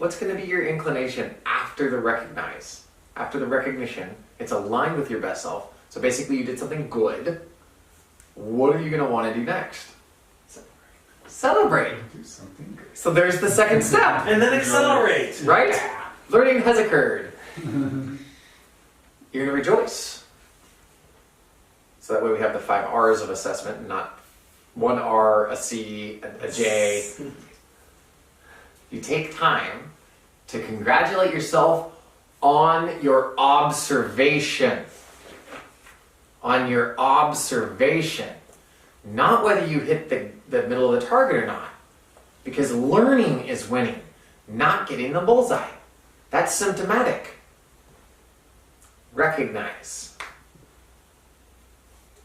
what's going to be your inclination after the recognition? It's aligned with your best self. So basically you did something good. What are you going to want to do next? Celebrate. Do something good. So there's the second step. And then accelerate. Right? Learning has occurred. You're going to rejoice. So that way we have the 5 R's of assessment, not 1 R, a C, a J. You take time to congratulate yourself on your observation. On your observation. Not whether you hit the middle of the target or not. Because learning is winning, not getting the bullseye. That's symptomatic. Recognize.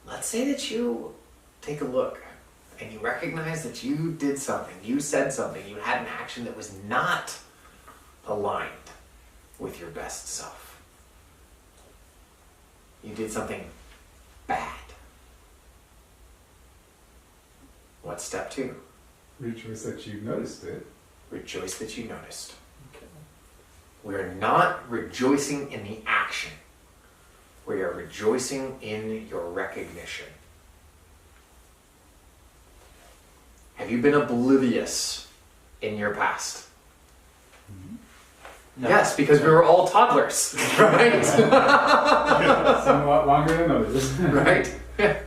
Let's say that you take a look and you recognize that you did something, you said something, you had an action that was not aligned with your best self. You did something bad. What's step 2? Rejoice that you noticed it. Rejoice that you noticed. Okay. We're not rejoicing in the action. We are rejoicing in your recognition. Have you been oblivious in your past? No. Yes, because we were all toddlers, right? Somewhat longer than others. Right? Yeah.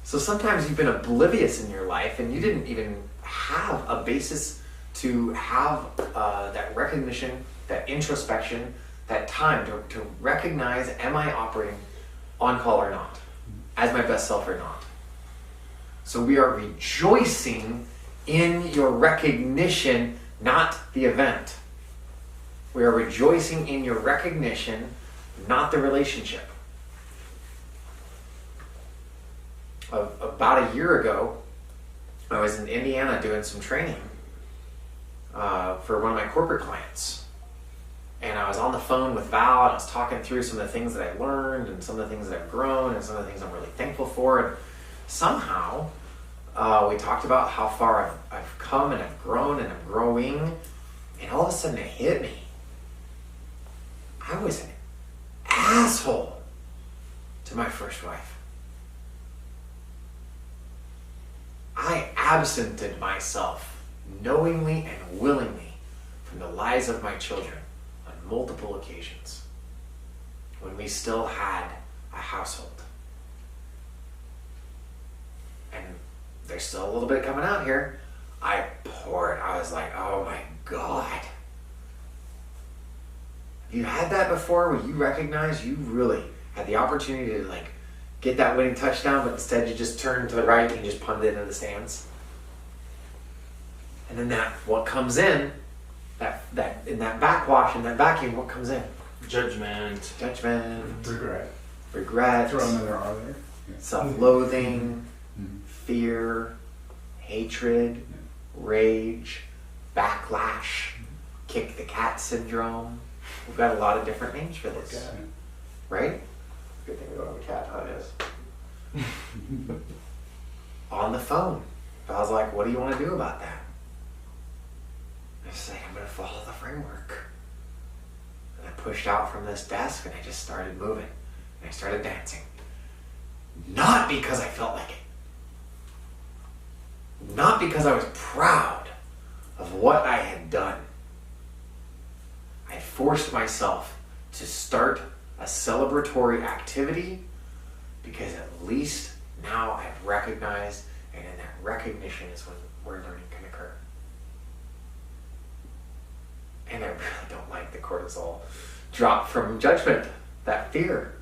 So sometimes you've been oblivious in your life and you didn't even have a basis to have that recognition, that introspection, that time to recognize, am I operating on call or not? As my best self or not? So we are rejoicing in your recognition, not the event. We are rejoicing in your recognition, not the relationship. About a year ago, I was in Indiana doing some training for one of my corporate clients. And I was on the phone with Val and I was talking through some of the things that I learned and some of the things that I've grown and some of the things I'm really thankful for. And somehow we talked about how far I've come and I've grown and I'm growing. And all of a sudden it hit me. I was an asshole to my first wife. I absented myself knowingly and willingly from the lives of my children on multiple occasions when we still had a household. And there's still a little bit coming out here. I poured. I was like, oh my God. Have you had that before where you recognize you really had the opportunity to get that winning touchdown, but instead you just turned to the right and you just punted it into the stands? And then what comes in, that in that backwash, in that vacuum, what comes in? Judgment. Regret. Throw another R there. Yeah. Self-loathing, fear, hatred, rage, backlash, kick the cat syndrome. We've got a lot of different names for this. Okay. Right? Good thing we don't have a cat, huh? It is. On the phone. I was like, what do you want to do about that? I was like, I'm going to follow the framework. And I pushed out from this desk and I just started moving. And I started dancing. Not because I felt like it. Not because I was proud of what I had done. I forced myself to start a celebratory activity because at least now I've recognized, and in that recognition is where learning can occur. And I really don't like the cortisol drop from judgment, that fear.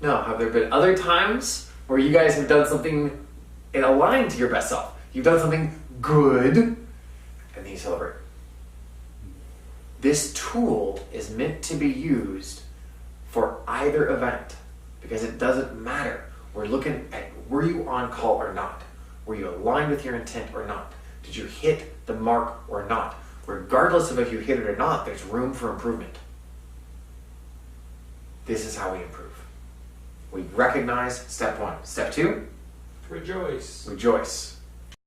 No, have there been other times where you guys have done something in aligned to your best self? You've done something good, and then you celebrate. This tool is meant to be used for either event because it doesn't matter. We're looking at, were you on call or not? Were you aligned with your intent or not? Did you hit the mark or not? Regardless of if you hit it or not, there's room for improvement. This is how we improve. We recognize step 1. Step 2, Rejoice. rejoice.